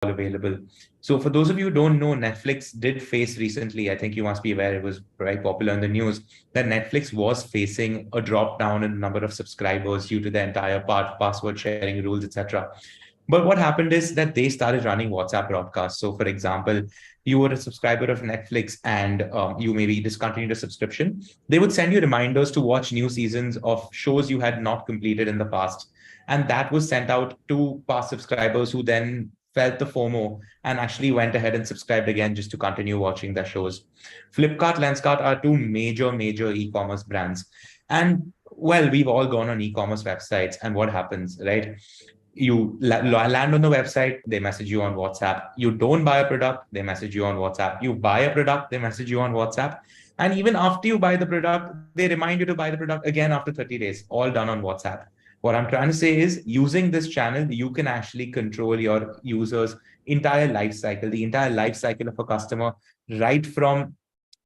available. So for those of you who don't know, Netflix did face recently, I think you must be aware, it was very popular in the news, that Netflix was facing a drop down in the number of subscribers due to the entire password sharing rules, etc. But what happened is that they started running WhatsApp broadcasts. So, for example, you were a subscriber of Netflix and you maybe discontinued a subscription. They would send you reminders to watch new seasons of shows you had not completed in the past. And that was sent out to past subscribers who then felt the FOMO and actually went ahead and subscribed again just to continue watching their shows. Flipkart, Lenskart are two major e-commerce brands. And well, we've all gone on e-commerce websites, and what happens, right? You land on the website, they message you on WhatsApp. You don't buy a product, they message you on WhatsApp. You buy a product, they message you on WhatsApp. And even after you buy the product, they remind you to buy the product again after 30 days, all done on WhatsApp. What I'm trying to say is, using this channel, you can actually control your users' entire life cycle, the entire life cycle of a customer, right from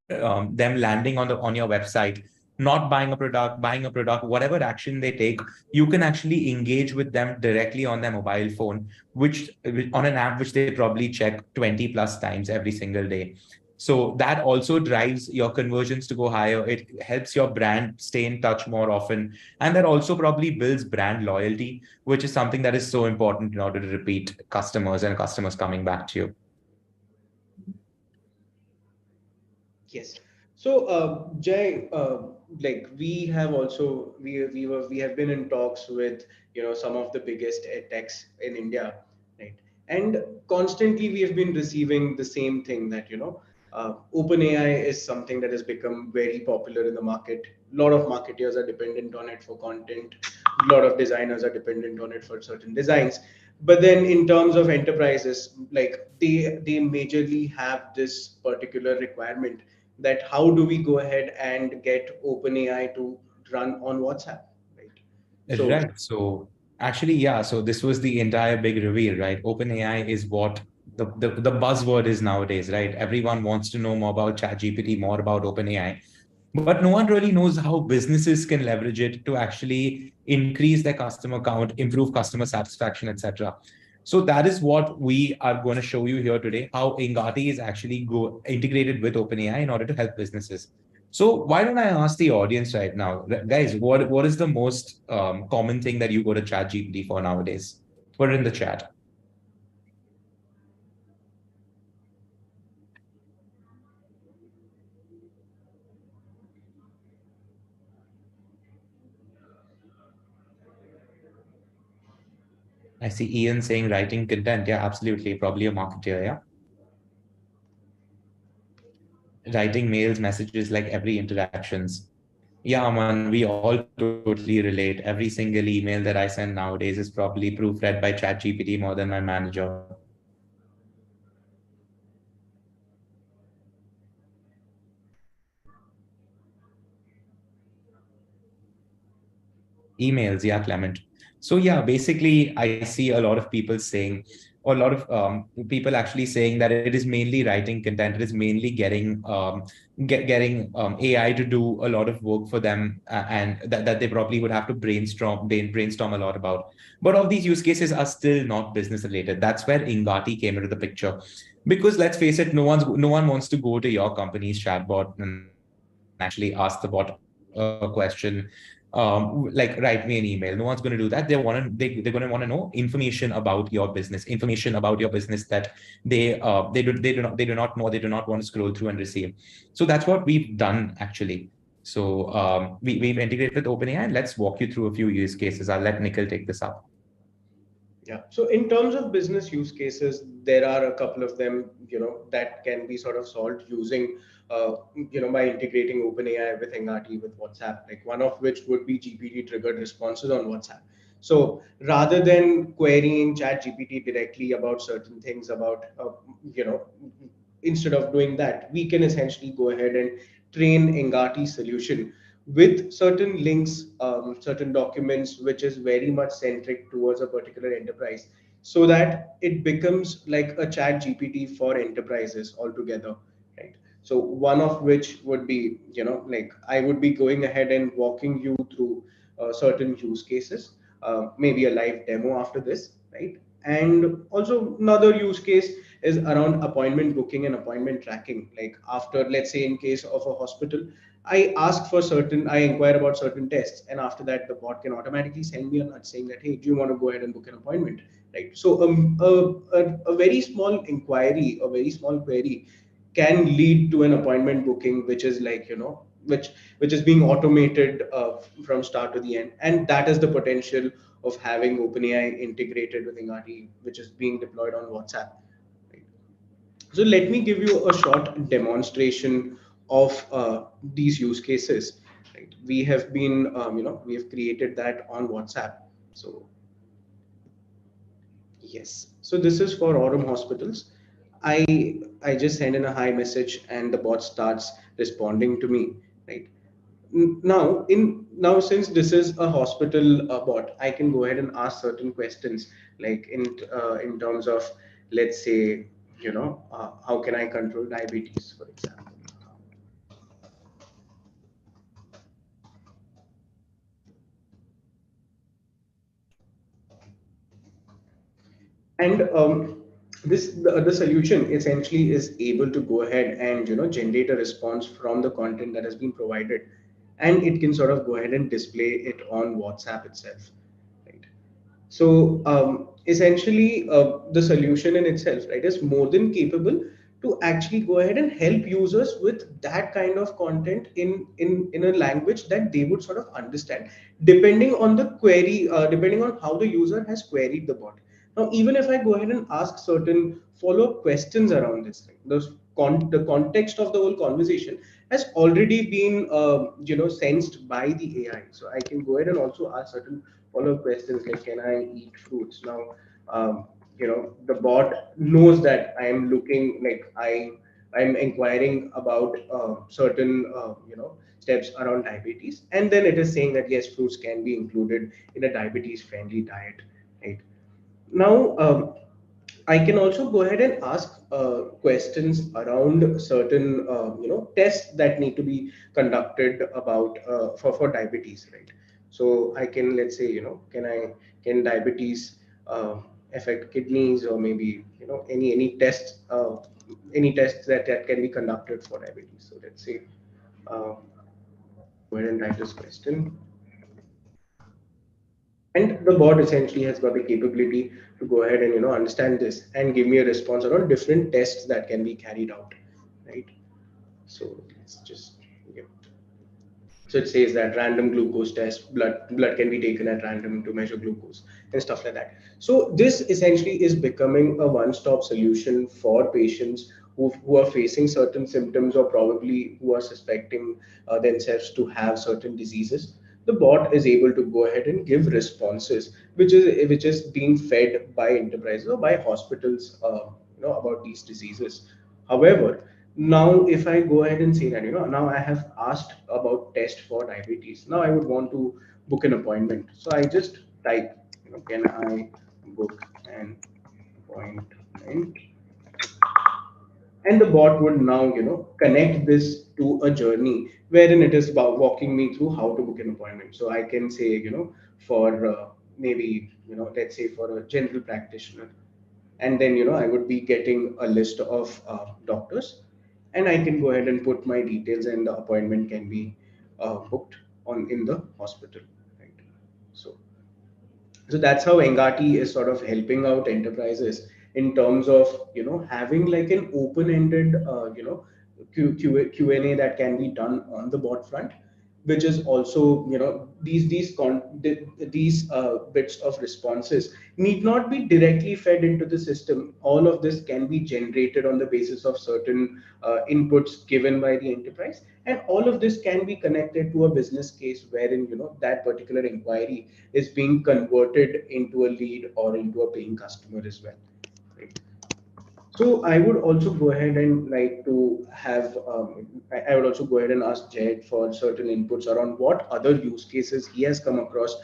them landing on your website, not buying a product, whatever action they take, you can actually engage with them directly on their mobile phone, which on an app which they probably check 20 plus times every single day. So that also drives your conversions to go higher. It helps your brand stay in touch more often. And that also probably builds brand loyalty, which is something that is so important in order to repeat customers and customers coming back to you. Yes. So, Jay, like we have been in talks with some of the biggest ed techs in India, right? And constantly we have been receiving the same thing that OpenAI is something that has become very popular in the market. A lot of marketers are dependent on it for content. A lot of designers are dependent on it for certain designs. But then in terms of enterprises, like they majorly have this particular requirement that how do we go ahead and get OpenAI to run on WhatsApp, right? So Right. So actually, yeah. So this was the entire big reveal, right? OpenAI is what the buzzword is nowadays, right? Everyone wants to know more about ChatGPT, more about OpenAI, but no one really knows how businesses can leverage it to actually increase their customer count, improve customer satisfaction, etc. So that is what we are going to show you here today, how Ingati is actually integrated with OpenAI in order to help businesses. So why don't I ask the audience right now, guys, what is the most common thing that you go to ChatGPT for nowadays? Put it in the chat. I see Ian saying writing content. Yeah, absolutely. Probably a marketer. Yeah. Writing mails, messages, like every interactions. Yeah, man, we all totally relate. Every single email that I send nowadays is probably proofread by ChatGPT more than my manager. Emails, yeah, Clement. So yeah, basically, I see a lot of people saying, or a lot of people actually saying that it is mainly writing content. It is mainly getting AI to do a lot of work for them, and that they probably would have to brainstorm a lot about. But all these use cases are still not business related. That's where Ingati came into the picture. Because let's face it, no one wants to go to your company's chatbot and actually ask the bot a question, like write me an email. No one's going to do that. They're going to want to know information about your business, information about your business that they do not know, they do not want to scroll through and receive. So that's what we've done actually. So we've integrated with OpenAI, and let's walk you through a few use cases. I'll let Nikhil take this up. yeah. So in terms of business use cases, there are a couple of them, that can be sort of solved using, by integrating OpenAI with Engati with WhatsApp. Like one of which would be GPT triggered responses on WhatsApp. So rather than querying Chat GPT directly about certain things about, you know, instead of doing that, we can essentially go ahead and train Engati solution with certain links, certain documents, which is very much centric towards a particular enterprise, so that it becomes like a chat GPT for enterprises altogether, right? So one of which would be, like I would be going ahead and walking you through certain use cases, maybe a live demo after this, right? And also another use case is around appointment booking and appointment tracking. Like after, let's say in case of a hospital, I inquire about certain tests, and after that the bot can automatically send me a note saying that, hey, do you want to go ahead and book an appointment? Right. So a very small inquiry, a very small query can lead to an appointment booking, which is like, which is being automated from start to the end. And that is the potential of having OpenAI integrated with Ingati, which is being deployed on WhatsApp. Right? So let me give you a short demonstration of these use cases. Right? We have created that on WhatsApp. So yes. So this is for Aurum hospitals. I just send in a hi message and the bot starts responding to me. Right. Now since this is a hospital bot, I can go ahead and ask certain questions, like in terms of, let's say, how can I control diabetes, for example. And the solution essentially is able to go ahead and generate a response from the content that has been provided, and it can sort of go ahead and display it on WhatsApp itself, right? So essentially, the solution in itself, right, is more than capable to actually go ahead and help users with that kind of content in a language that they would sort of understand, depending on the query, depending on how the user has queried the bot. Now, even if I go ahead and ask certain follow-up questions around this thing, the context of the whole conversation has already been, sensed by the AI. So I can go ahead and also ask certain follow-up questions like, can I eat fruits? Now, the bot knows that I am looking like I'm inquiring about certain, steps around diabetes, and then it is saying that yes, fruits can be included in a diabetes-friendly diet, right? Now, I can also go ahead and ask questions around certain, tests that need to be conducted about for diabetes, right? So I can, let's say, can diabetes affect kidneys, or maybe any tests that can be conducted for diabetes. So let's say, go ahead and write this question. And the bot essentially has got the capability to go ahead and understand this and give me a response around different tests that can be carried out, right? So let's just, yeah. So it says that random glucose test, blood can be taken at random to measure glucose and stuff like that. So this essentially is becoming a one-stop solution for patients who are facing certain symptoms, or probably who are suspecting themselves to have certain diseases. The bot is able to go ahead and give responses, which is being fed by enterprises or by hospitals, about these diseases. However, now if I go ahead and say that, now I have asked about test for diabetes, now I would want to book an appointment. So I just type, can I book an appointment? And the bot would now, connect this to a journey wherein it is about walking me through how to book an appointment. So I can say, for maybe, let's say for a general practitioner, and then I would be getting a list of doctors, and I can go ahead and put my details, and the appointment can be booked on in the hospital, right? So that's how Engati is sort of helping out enterprises in terms of having like an open-ended Q&A that can be done on the bot front, which is also, these bits of responses need not be directly fed into the system. All of this can be generated on the basis of certain inputs given by the enterprise, and all of this can be connected to a business case wherein that particular inquiry is being converted into a lead or into a paying customer as well, right? So I would also go ahead and like to have, I would also go ahead and ask Jed for certain inputs around what other use cases he has come across,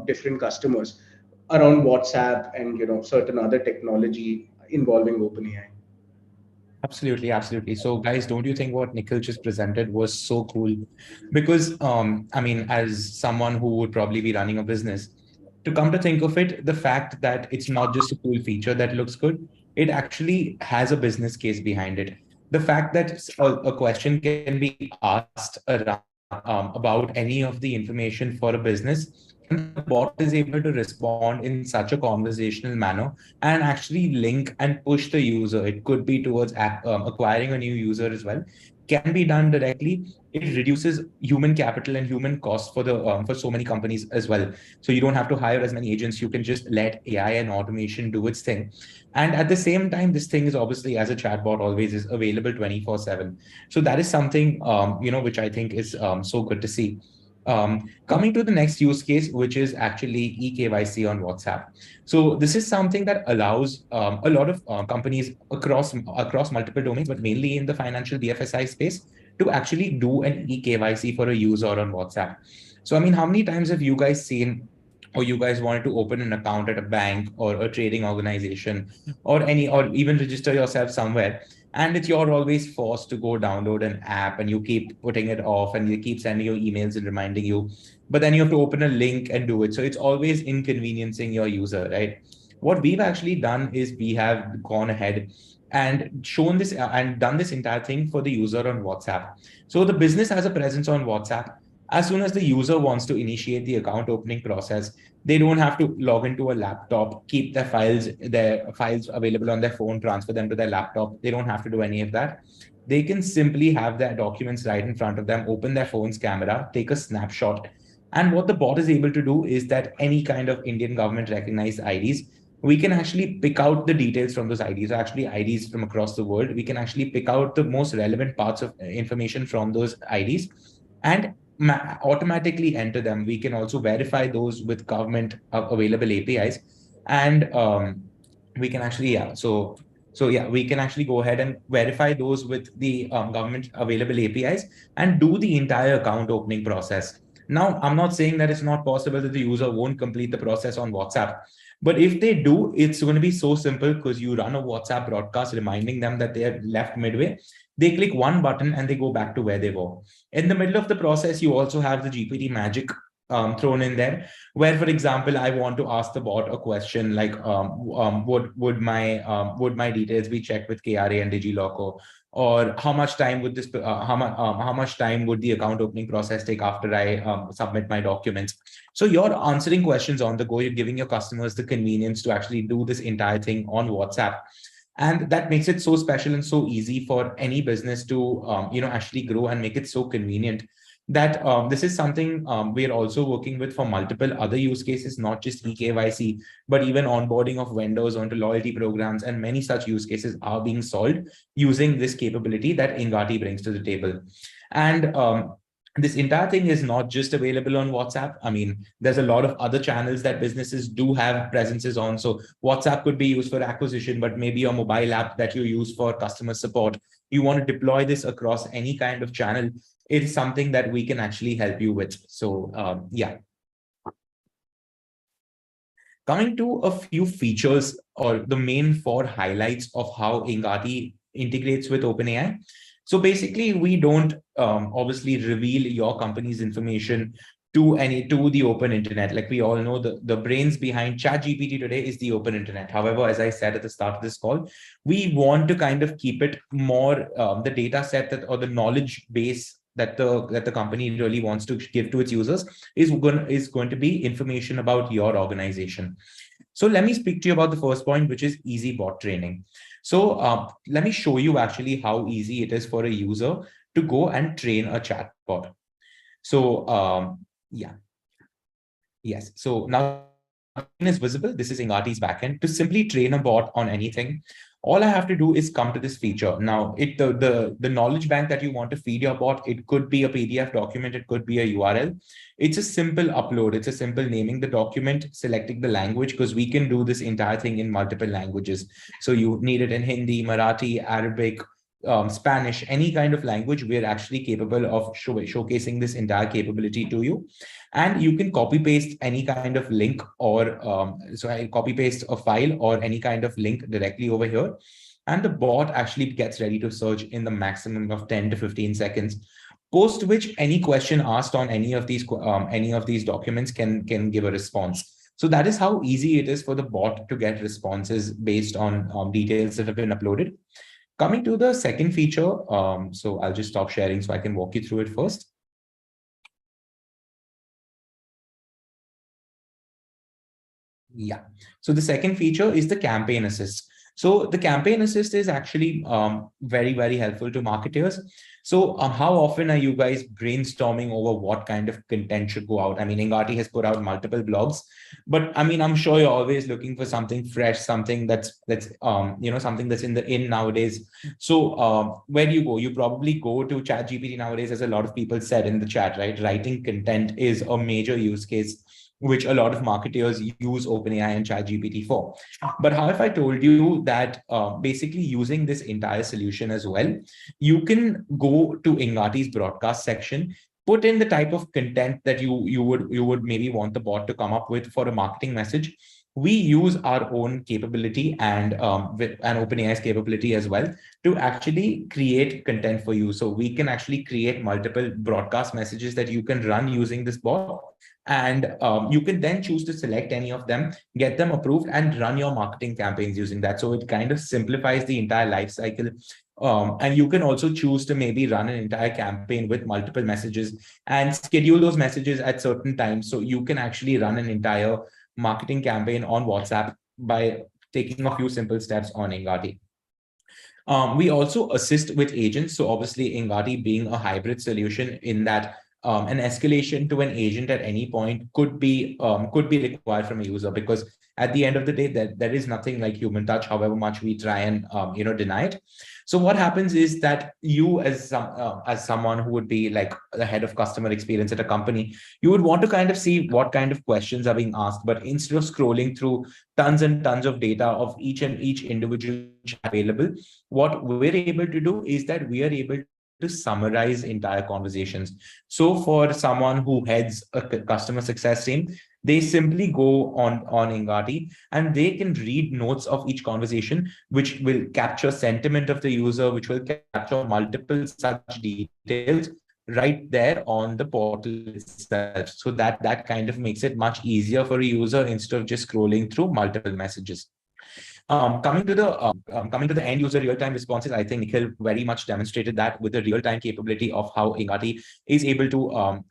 different customers around WhatsApp and certain other technology involving OpenAI. Absolutely, absolutely. So, guys, don't you think what Nikhil just presented was so cool? Because, I mean, as someone who would probably be running a business, to come to think of it, the fact that it's not just a cool feature that looks good, it actually has a business case behind it. The fact that a question can be asked around about any of the information for a business, and the bot is able to respond in such a conversational manner and actually link and push the user. It could be towards acquiring a new user as well. Can be done directly. It reduces human capital and human cost for so many companies as well. So you don't have to hire as many agents. You can just let AI and automation do its thing. And at the same time, this thing is obviously, as a chatbot always, is available 24/7. So that is something, which I think is so good to see. Coming to the next use case, which is actually eKYC on WhatsApp. So this is something that allows a lot of companies across multiple domains, but mainly in the financial BFSI space, to actually do an eKYC for a user on WhatsApp. So, I mean, how many times have you guys seen, or you guys wanted to open an account at a bank or a trading organization, or even register yourself somewhere, and you're always forced to go download an app, and you keep putting it off, and you keep sending you emails and reminding you, but then you have to open a link and do it. So it's always inconveniencing your user, right? What we've actually done is we have gone ahead and shown this and done this entire thing for the user on WhatsApp. So the business has a presence on WhatsApp. As soon as the user wants to initiate the account opening process, they don't have to log into a laptop, keep their files available on their phone, transfer them to their laptop. They don't have to do any of that. They can simply have their documents right in front of them, open their phone's camera, take a snapshot. And what the bot is able to do is that any kind of Indian government recognized IDs, we can actually pick out the details from those IDs, or actually IDs from across the world. We can actually pick out the most relevant parts of information from those IDs and automatically enter them. We can also verify those with government available APIs, and we can actually we can actually go ahead and verify those with the government available APIs and do the entire account opening process. Now, I'm not saying that it's not possible that the user won't complete the process on WhatsApp, but if they do, it's going to be so simple, because you run a WhatsApp broadcast reminding them that they have left midway. They click one button and they go back to where they were. In the middle of the process, you also have the GPT magic thrown in there, where, for example, I want to ask the bot a question like, would my details be checked with KRA and DigiLocker, or how much time would how much time would the account opening process take after I submit my documents? So you're answering questions on the go. You're giving your customers the convenience to actually do this entire thing on WhatsApp. And that makes it so special and so easy for any business to actually grow and make it so convenient that this is something we are also working with for multiple other use cases, not just eKYC, but even onboarding of vendors onto loyalty programs, and many such use cases are being solved using this capability that Ingati brings to the table. And this entire thing is not just available on WhatsApp. I mean, there's a lot of other channels that businesses do have presences on. So WhatsApp could be used for acquisition, but maybe your mobile app that you use for customer support, you want to deploy this across any kind of channel, it is something that we can actually help you with. So yeah. Coming to a few features, or the main 4 highlights of how Ingati integrates with OpenAI. So basically, we don't obviously reveal your company's information to the open internet. Like we all know, the brains behind ChatGPT today is the open internet. However, as I said at the start of this call, we want to kind of keep it more the data set or the knowledge base that the company really wants to give to its users is going to be information about your organization. So let me speak to you about the first point, which is easy bot training. So let me show you actually how easy it is for a user to go and train a chatbot. So yeah. Yes. So now is visible. This is Ingati's backend. To simply train a bot on anything, all I have to do is come to this feature. Now, the knowledge bank that you want to feed your bot, it could be a PDF document, it could be a URL. It's a simple upload. It's a simple naming the document, selecting the language, because we can do this entire thing in multiple languages. So you need it in Hindi, Marathi, Arabic, Spanish, any kind of language. We're actually capable of showcasing this entire capability to you. And you can copy paste any kind of link, or so I copy paste a file or any kind of link directly over here. And the bot actually gets ready to search in the maximum of 10 to 15 seconds. Post which any question asked on any of these documents can give a response. So that is how easy it is for the bot to get responses based on details that have been uploaded. Coming to the second feature, so I'll just stop sharing so I can walk you through it first. Yeah. So the second feature is the campaign assist. So the campaign assist is actually very, very helpful to marketers. So how often are you guys brainstorming over what kind of content should go out? I mean, Ingati has put out multiple blogs, but I mean, I'm sure you're always looking for something fresh, something that's something that's in nowadays. So where do you go? You probably go to ChatGPT nowadays, as a lot of people said in the chat, right? Writing content is a major use case which a lot of marketers use OpenAI and ChatGPT for. But how if I told you that basically using this entire solution as well, you can go to Ingati's broadcast section, put in the type of content that you would maybe want the bot to come up with for a marketing message. We use our own capability and OpenAI's capability as well to actually create content for you. So we can actually create multiple broadcast messages that you can run using this bot, and you can then choose to select any of them, get them approved, and run your marketing campaigns using that. So it kind of simplifies the entire life cycle. And you can also choose to maybe run an entire campaign with multiple messages and schedule those messages at certain times. So you can actually run an entire marketing campaign on WhatsApp by taking a few simple steps on Ingati. We also assist with agents. So obviously, Ingati being a hybrid solution, in that an escalation to an agent at any point could be required from a user, because at the end of the day, there is nothing like human touch, however much we try and deny it. So what happens is that you, as someone who would be like the head of customer experience at a company, you would want to kind of see what kind of questions are being asked. But instead of scrolling through tons and tons of data of each individual chat available, what we're able to do is that we are able to summarize entire conversations. So for someone who heads a customer success team, they simply go on Ingati and they can read notes of each conversation, which will capture sentiment of the user, which will capture multiple such details right there on the portal itself. So that kind of makes it much easier for a user instead of just scrolling through multiple messages. Coming to the end user real-time responses, I think Nikhil very much demonstrated that with the real-time capability of how is able to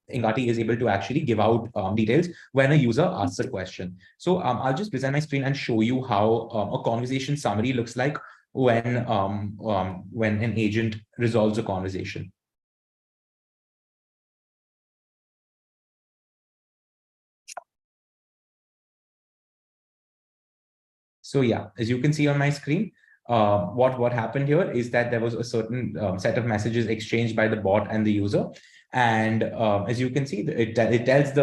Ingati is able to actually give out details when a user asks a question. So I'll just present my screen and show you how a conversation summary looks like when an agent resolves a conversation. So yeah, as you can see on my screen, what happened here is that there was a certain set of messages exchanged by the bot and the user, and as you can see, it tells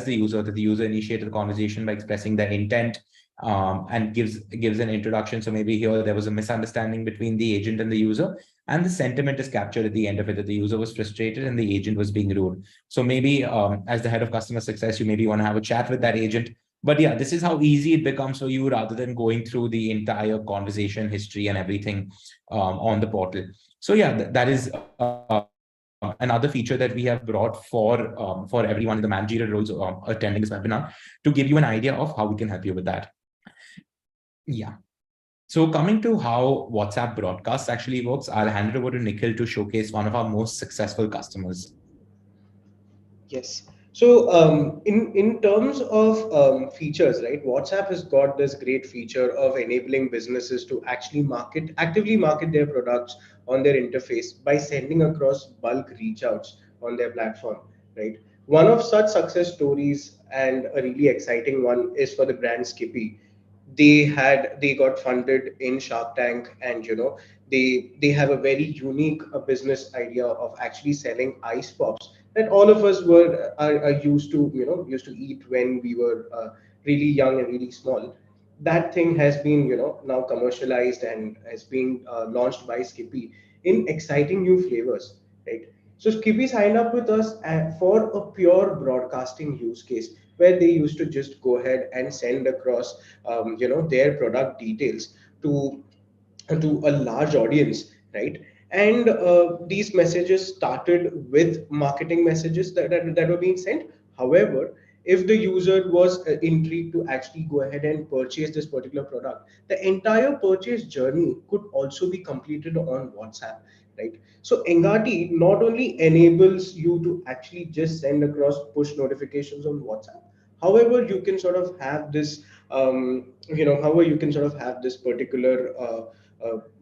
the user that the user initiated the conversation by expressing their intent, and gives an introduction. So maybe here there was a misunderstanding between the agent and the user, and the sentiment is captured at the end of it, that the user was frustrated and the agent was being rude. So maybe as the head of customer success, you maybe want to have a chat with that agent. But yeah, this is how easy it becomes for you, rather than going through the entire conversation history and everything on the portal. So yeah, that is another feature that we have brought for everyone in the managerial roles attending this webinar, to give you an idea of how we can help you with that. Yeah. So coming to how WhatsApp broadcasts actually works, I'll hand it over to Nikhil to showcase one of our most successful customers. Yes. So in terms of features, right? WhatsApp has got this great feature of enabling businesses to actually actively market their products on their interface by sending across bulk reach outs on their platform, right? One of such success stories, and a really exciting one, is for the brand Skippy. They got funded in Shark Tank, and they have a very unique business idea of actually selling ice pops that all of us are used to used to eat when we were really young and really small. That thing has been now commercialized and has been launched by Skippy in exciting new flavors, right? So Skippy signed up with us for a pure broadcasting use case, where they used to just go ahead and send across their product details to a large audience, right? And these messages started with marketing messages that were being sent. However, if the user was intrigued to actually go ahead and purchase this particular product, the entire purchase journey could also be completed on WhatsApp, right? So Engati not only enables you to actually just send across push notifications on WhatsApp. However, you can sort of have this, however you can sort of have this particular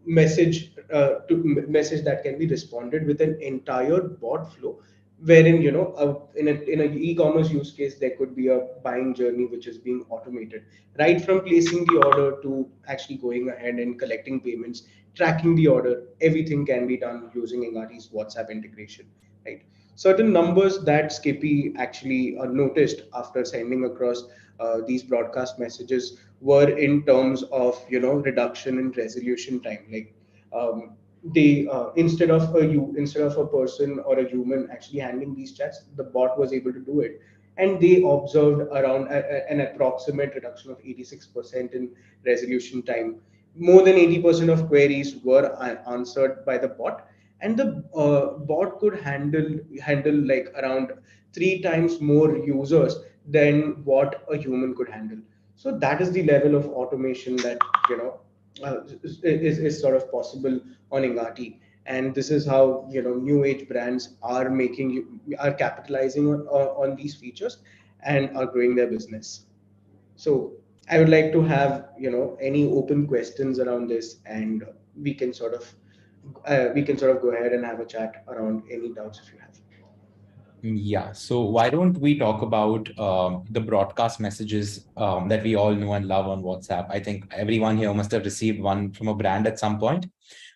message that can be responded with an entire bot flow, wherein in an e-commerce use case there could be a buying journey which is being automated, right from placing the order to actually going ahead and collecting payments, tracking the order. Everything can be done using Engati's WhatsApp integration, right? Certain numbers that Skippy actually noticed after sending across these broadcast messages were in terms of reduction in resolution time. Like, they instead of a person or a human actually handling these chats, the bot was able to do it, and they observed around an approximate reduction of 86% in resolution time. More than 80% of queries were answered by the bot, and the bot could handle like around 3 times more users than what a human could handle. So that is the level of automation that is sort of possible on Ingati. And this is how new age brands are are capitalizing on these features and are growing their business. So I would like to have any open questions around this, and we can sort of go ahead and have a chat around any doubts if you have. Yeah, so why don't we talk about the broadcast messages that we all know and love on WhatsApp? I think everyone here must have received one from a brand at some point.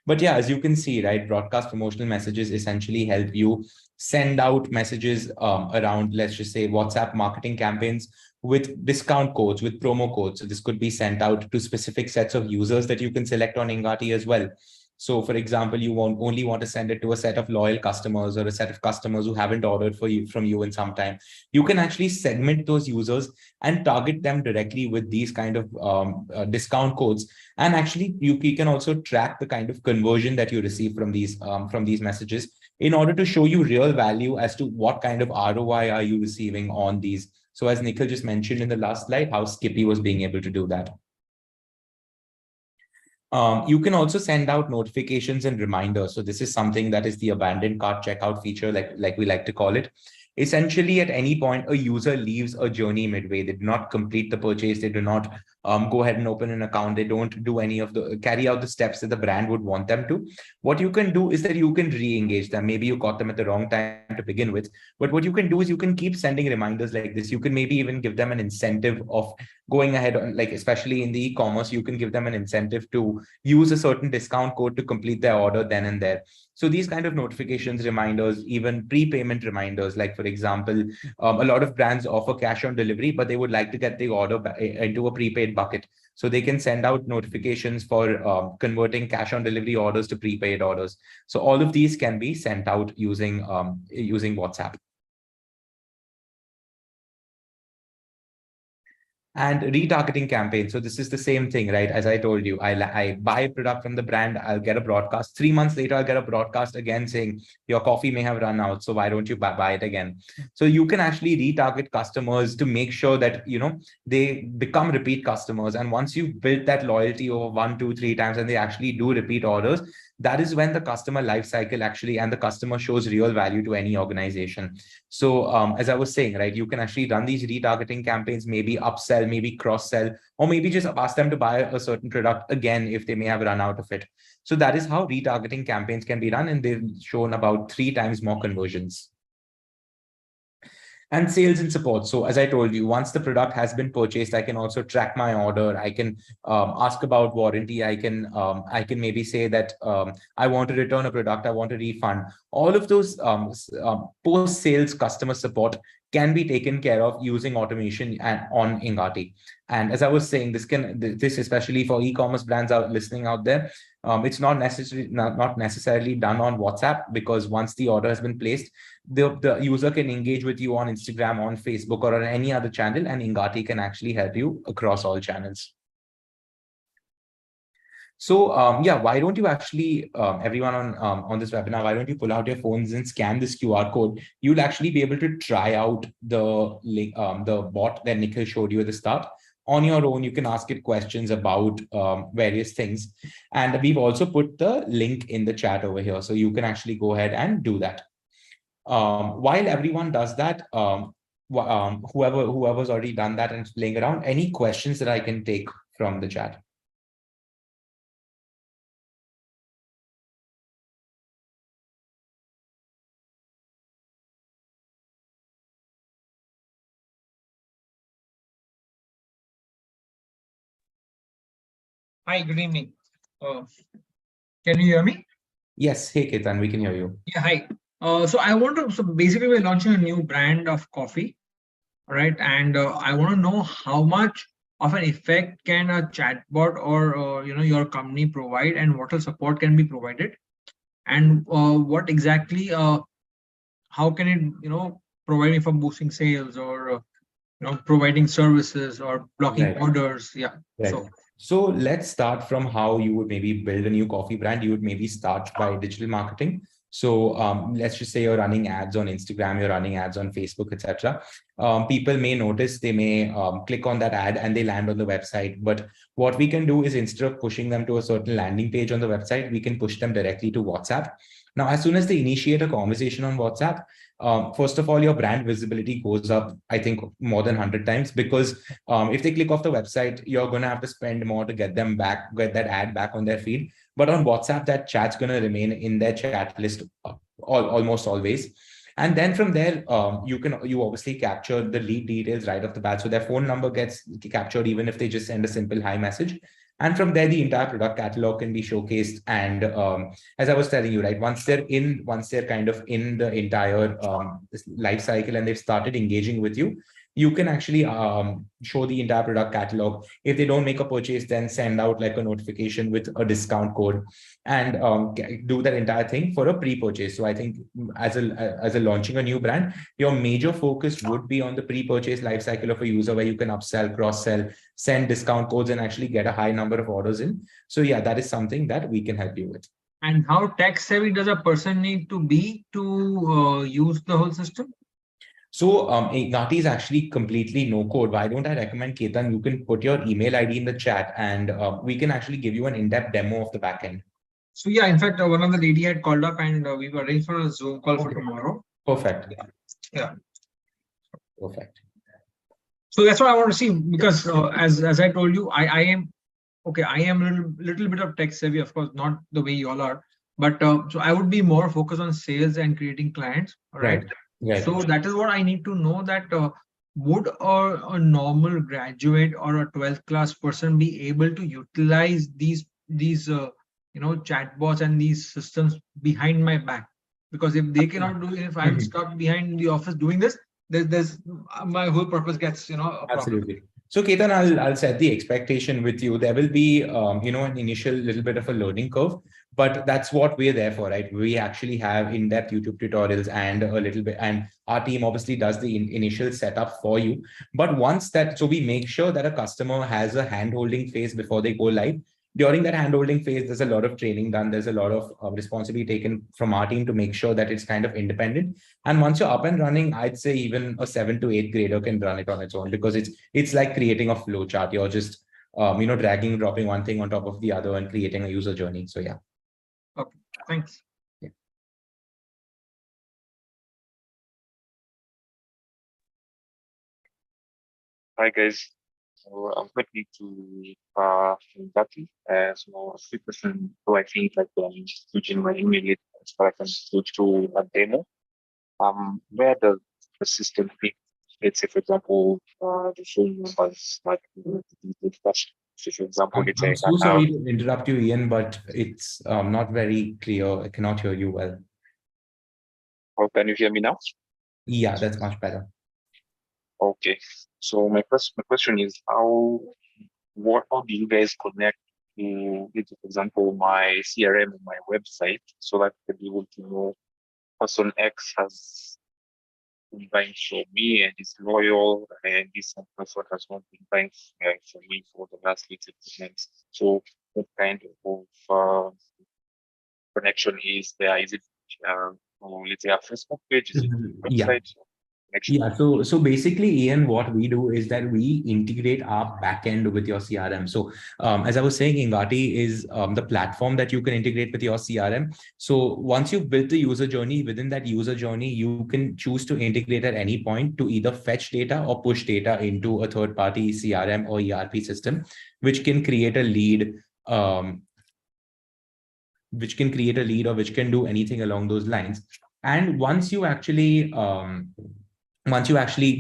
But yeah, as you can see, right, broadcast promotional messages essentially help you send out messages around, let's just say, WhatsApp marketing campaigns with discount codes, with promo codes. So this could be sent out to specific sets of users that you can select on Ingati as well. So, for example, you only want to send it to a set of loyal customers or a set of customers who haven't ordered from you in some time. You can actually segment those users and target them directly with these kind of discount codes. And actually, you can also track the kind of conversion that you receive from these messages in order to show you real value as to what kind of ROI are you receiving on these. So, as Nikhil just mentioned in the last slide, how Skippy was being able to do that. You can also send out notifications and reminders. So this is something that is the abandoned cart checkout feature, like we like to call it. Essentially, at any point, a user leaves a journey midway. They do not complete the purchase. They do not go ahead and open an account. They don't do any of the carry out the steps that the brand would want them to. What you can do is that you can re-engage them. Maybe you got them at the wrong time to begin with. But what you can do is you can keep sending reminders like this. You can maybe even give them an incentive of going ahead on, like, especially in the e-commerce, you can give them an incentive to use a certain discount code to complete their order then and there. So these kind of notifications, reminders, even prepayment reminders, like for example, a lot of brands offer cash on delivery, but they would like to get the order into a prepaid bucket. So they can send out notifications for converting cash on delivery orders to prepaid orders. So all of these can be sent out using WhatsApp. And retargeting campaign. So this is the same thing, right? As I told you, I buy a product from the brand, I'll get a broadcast. 3 months later, I'll get a broadcast again saying your coffee may have run out, so why don't you buy it again? So you can actually retarget customers to make sure that they become repeat customers. And once you've built that loyalty over 1, 2, 3 times, and they actually do repeat orders, that is when the customer life cycle actually and the customer shows real value to any organization. So as I was saying, right, you can actually run these retargeting campaigns, maybe upsell, maybe cross sell, or maybe just ask them to buy a certain product again if they may have run out of it. So that is how retargeting campaigns can be run, and they've shown about 3 times more conversions. And sales and support. So as I told you, once the product has been purchased, I can also track my order. I can ask about warranty. I can maybe say that I want to return a product. I want a refund. All of those post-sales customer support can be taken care of using automation and on Ingati. And as I was saying, this especially for e-commerce brands out listening out there, it's not necessarily done on WhatsApp, because once the order has been placed, the user can engage with you on Instagram, on Facebook, or on any other channel, and Ingati can actually help you across all channels. So yeah, why don't you actually, everyone on this webinar, why don't you pull out your phones and scan this QR code? You'll actually be able to try out the bot that Nikhil showed you at the start. On your own, you can ask it questions about various things. And we've also put the link in the chat over here. So you can actually go ahead and do that. While everyone does that, whoever's already done that and is playing around, any questions that I can take from the chat? Hi, good evening. Can you hear me? Yes. Hey, Ketan, we can hear you. Yeah, hi. So basically we're launching a new brand of coffee, right? And I want to know how much of an effect can a chatbot or your company provide, and what all support can be provided, and what exactly how can it provide me for boosting sales, or providing services or blocking Right. orders. Yeah. Right. So let's start from how you would maybe build a new coffee brand. You would maybe start by digital marketing. So let's just say you're running ads on Instagram, you're running ads on Facebook, etc. People may notice, they may click on that ad and they land on the website. But what we can do is, instead of pushing them to a certain landing page on the website, we can push them directly to WhatsApp. Now, as soon as they initiate a conversation on WhatsApp, first of all, your brand visibility goes up, I think, more than 100 times, because if they click off the website, you're going to have to spend more to get them back, get that ad back on their feed. But on WhatsApp, that chat's going to remain in their chat list almost always. And then from there, you obviously capture the lead details right off the bat. So their phone number gets captured, even if they just send a simple hi message. And from there, the entire product catalog can be showcased. And as I was telling you, right, once they're kind of in the entire life cycle and they've started engaging with you, you can actually show the entire product catalog. If they don't make a purchase, then send out like a notification with a discount code, and do that entire thing for a pre-purchase. So I think, as a launching a new brand, your major focus would be on the pre-purchase life cycle of a user, where you can upsell, cross-sell, send discount codes, and actually get a high number of orders in. So yeah, that is something that we can help you with. And how tech savvy does a person need to be to use the whole system? So Ignati is actually completely no code. Why don't I recommend, Ketan, you can put your email ID in the chat, and we can actually give you an in-depth demo of the backend. So yeah, in fact, one of the lady had called up, and we were arranged for a Zoom call for tomorrow. Perfect. Yeah. Perfect. So that's what I want to see, because as I told you, I am okay. I am a little bit of tech savvy, of course, not the way you all are, but so I would be more focused on sales and creating clients. All right. Right. So that is what I need to know, that would a normal graduate or a 12th class person be able to utilize these chatbots and these systems behind my back? Because if they cannot do it, if I'm stuck behind the office doing this, there's my whole purpose gets a problem. Absolutely. So Ketan, I'll set the expectation with you. There will be an initial little bit of a learning curve, but that's what we're there for, right? We actually have in-depth YouTube tutorials and a little bit, and our team obviously does the initial setup for you. But once that, so we make sure that a customer has a hand-holding phase before they go live. During that hand-holding phase, there's a lot of training done. There's a lot of responsibility taken from our team to make sure that it's kind of independent. And once you're up and running, I'd say even a 7 to 8 grader can run it on its own, because it's like creating a flow chart. You're just dragging, dropping one thing on top of the other and creating a user journey. So yeah. Okay, thanks. Yeah. Hi guys. So I'm quickly to Gati. So a quick question. So I think like switching my email so I can switch to a demo. Where does the system fit? Let's say for example, the phone numbers like the question. So for example, let's say I'm I so can have. sorry to interrupt you, Ian, but it's not very clear. I cannot hear you well. How can you hear me now? Yeah, that's much better. Okay. So my question is how do you guys connect to, for example, my CRM and my website, so that I can be able to know person X has been buying from me and is loyal, and this person has not been buying from me for the last 18 months. So what kind of connection is there? Is it let's say a Facebook page? Is it a Yeah. website? Connection? Yeah, so basically, Ian, what we do is that we integrate our backend with your CRM. So as I was saying, Ingati is the platform that you can integrate with your CRM. So once you've built the user journey, within that user journey, you can choose to integrate at any point to either fetch data or push data into a third-party CRM or ERP system, which can create a lead, or which can do anything along those lines. And once you actually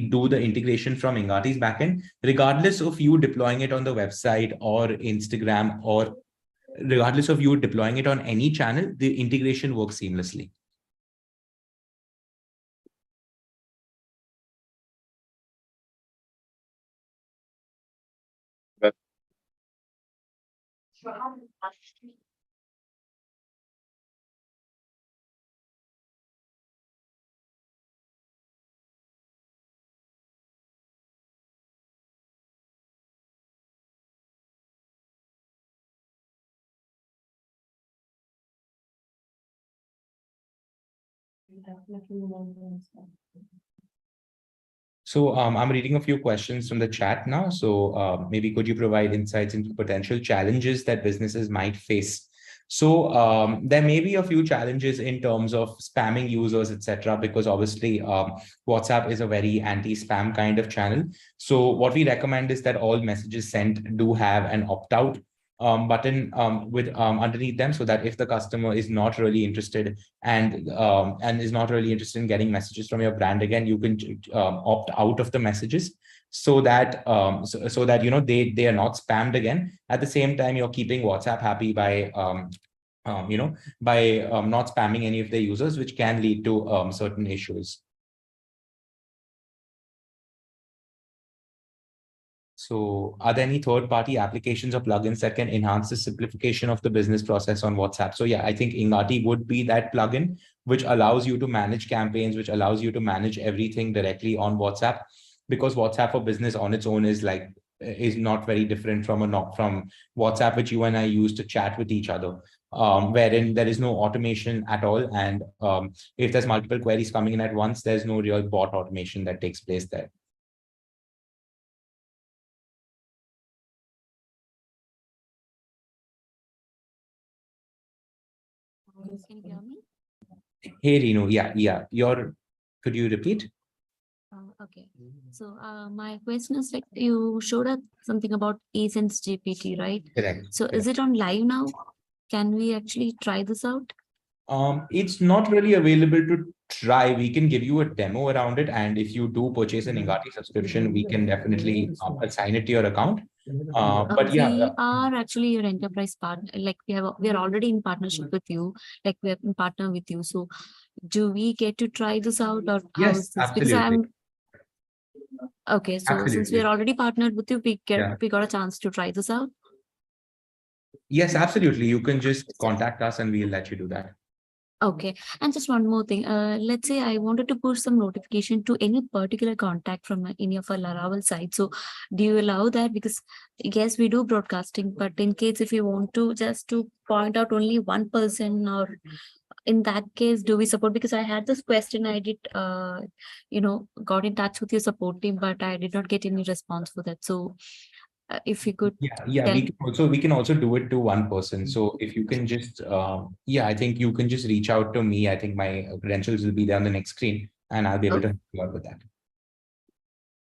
do the integration from Ingati's backend, regardless of you deploying it on the website or Instagram, or regardless of you deploying it on any channel, the integration works seamlessly. That So I'm reading a few questions from the chat now. So maybe could you provide insights into potential challenges that businesses might face? So there may be a few challenges in terms of spamming users, etc., because obviously WhatsApp is a very anti-spam kind of channel. So what we recommend is that all messages sent do have an opt-out button with underneath them, so that if the customer is not really interested and is not really interested in getting messages from your brand again, you can opt out of the messages, so that so that they are not spammed again. At the same time, you're keeping WhatsApp happy by not spamming any of their users, which can lead to certain issues. So are there any third-party applications or plugins that can enhance the simplification of the business process on WhatsApp? So yeah, I think Ingati would be that plugin, which allows you to manage campaigns, which allows you to manage everything directly on WhatsApp, because WhatsApp for Business on its own is not very different from WhatsApp, which you and I use to chat with each other, wherein there is no automation at all. And if there's multiple queries coming in at once, there's no real bot automation that takes place there. Can you hear me? Hey, Renu. Yeah. Could you repeat? Okay. So my question is, like, you showed us something about eSense GPT, right? Correct. So correct. is it on live now? Can we actually try this out? It's not really available to try. We can give you a demo around it, and if you do purchase an Ingati subscription, we can definitely assign it to your account. But yeah, we are actually your enterprise partner. Like we are already in partnership with you. Like we are in partner with you. So do we get to try this out, or how yes, is this? absolutely. Because I'm okay. So since we are already partnered with you, we got a chance to try this out. Yes, absolutely. You can just contact us and we'll let you do that. Okay. And just one more thing. Let's say I wanted to push some notification to any particular contact from any of our Laravel side. So do you allow that? Because yes, we do broadcasting, but in case if you want to just to point out only one person, or in that case, do we support? Because I had this question, I did, got in touch with your support team, but I did not get any response for that. So if you could. Yeah, we can also do it to one person. So if you can just I think you can just reach out to me. I think my credentials will be there on the next screen, and I'll be able to help you out with that.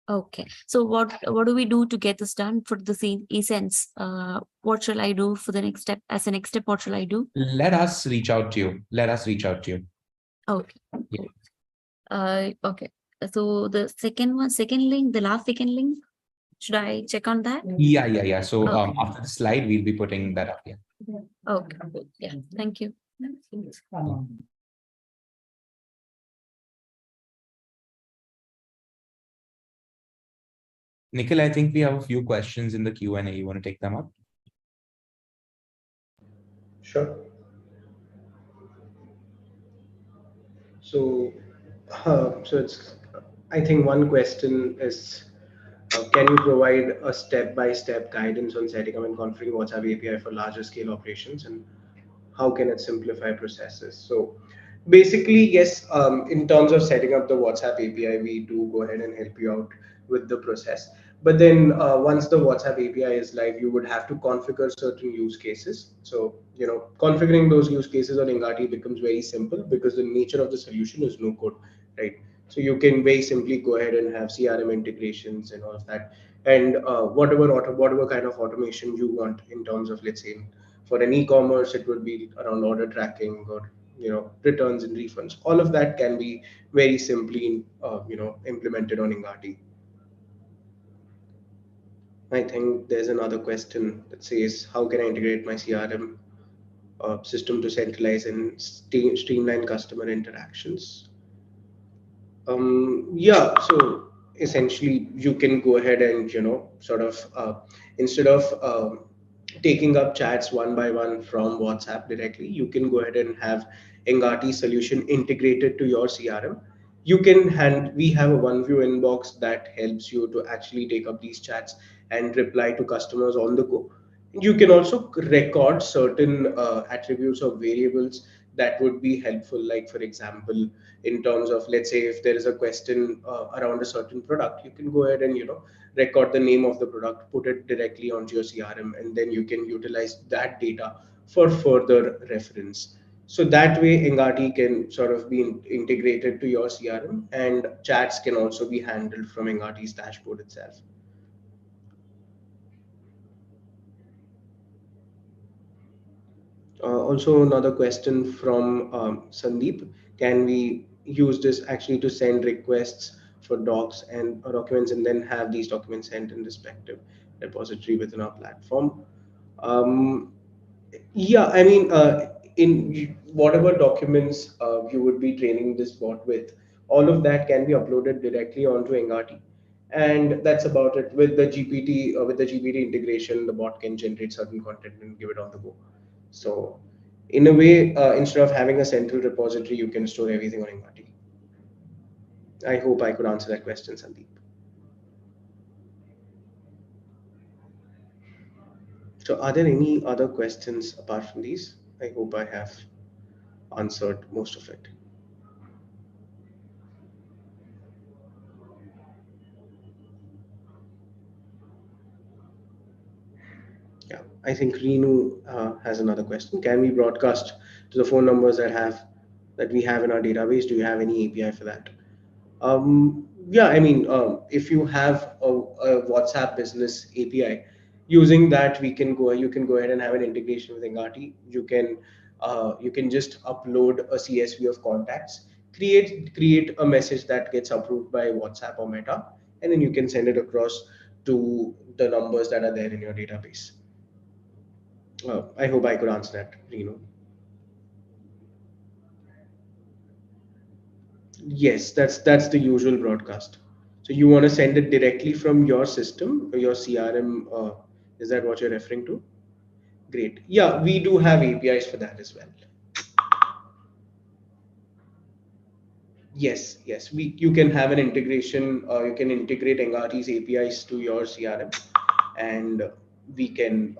Okay. So what do we do to get this done for the eSense? What shall I do for the next step? As a next step, what shall I do? Let us reach out to you. Okay. Yeah. Okay. So the second link, the last second link, should I check on that? Yeah. So after the slide, we'll be putting that up here. Okay. Yeah. Thank you. Nikhil, I think we have a few questions in the Q&A. You want to take them up? Sure. So it's, I think one question is, can you provide a step-by-step guidance on setting up and configuring WhatsApp API for larger scale operations, and how can it simplify processes? So basically, yes, in terms of setting up the WhatsApp API, we do go ahead and help you out with the process. But then once the WhatsApp API is live, you would have to configure certain use cases. So, configuring those use cases on Ingati becomes very simple because the nature of the solution is no code, right? So you can very simply go ahead and have CRM integrations and all of that, and whatever kind of automation you want in terms of, let's say, for an e-commerce, it would be around order tracking or returns and refunds. All of that can be very simply implemented on Ingati. I think there's another question that says, how can I integrate my CRM system to centralize and streamline customer interactions? Yeah, so essentially you can go ahead and sort of instead of taking up chats one by one from WhatsApp directly, you can go ahead and have Engati solution integrated to your CRM. You can hand We have a one view inbox that helps you to actually take up these chats and reply to customers on the go. You can also record certain attributes or variables that would be helpful, like for example, in terms of, let's say, if there is a question around a certain product, you can go ahead and record the name of the product, put it directly onto your CRM, and then you can utilize that data for further reference. So that way Engati can sort of be integrated to your CRM, and chats can also be handled from Engati's dashboard itself. Also, another question from Sandeep: can we use this actually to send requests for docs and documents, and then have these documents sent in respective repository within our platform? Um, yeah, I mean, in whatever documents you would be training this bot with, all of that can be uploaded directly onto Engati. And that's about it. With the GPT integration, the bot can generate certain content and give it on the go. So, in a way, instead of having a central repository, you can store everything on Engati. I hope I could answer that question, Sandeep. So, are there any other questions apart from these? I hope I have answered most of it. Yeah, I think Renu has another question. Can we broadcast to the phone numbers that we have in our database? Do you have any API for that? Yeah, I mean, if you have a WhatsApp business API, using that you can go ahead and have an integration with Engati. You can just upload a CSV of contacts, create a message that gets approved by WhatsApp or Meta, and then you can send it across to the numbers that are there in your database. I hope I could answer that, Reno. Yes, that's the usual broadcast. So you want to send it directly from your system or your CRM? Is that what you're referring to? Great. Yeah, we do have APIs for that as well. Yes, yes. You can have an integration. You can integrate Engati's APIs to your CRM, and we can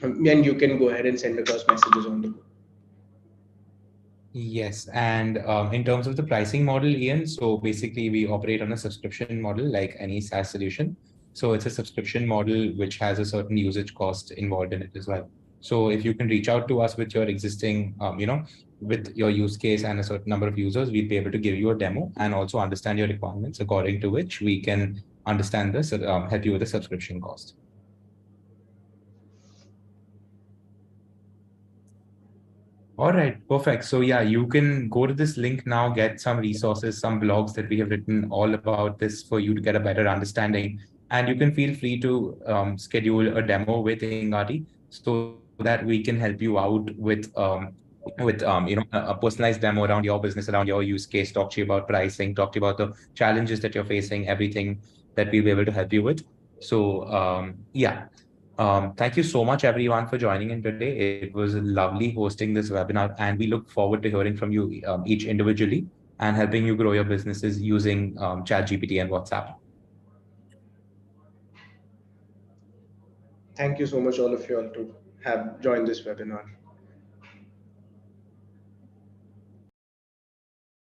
and you can go ahead and send across messages on the go. Yes, and in terms of the pricing model, Ian, so basically we operate on a subscription model like any SaaS solution. So it's a subscription model which has a certain usage cost involved in it as well. So if you can reach out to us with your existing, with your use case and a certain number of users, we'd be able to give you a demo and also understand your requirements, according to which we can understand this, help you with the subscription cost. All right, perfect. So yeah, you can go to this link now, get some resources, some blogs that we have written all about this for you to get a better understanding. And you can feel free to schedule a demo with Ingati so that we can help you out with a personalized demo around your business, around your use case, talk to you about pricing, talk to you about the challenges that you're facing, everything that we'll be able to help you with. So yeah. Thank you so much, everyone, for joining in today. It was lovely hosting this webinar, and we look forward to hearing from you each individually and helping you grow your businesses using ChatGPT and WhatsApp. Thank you so much, all of you all, to have joined this webinar.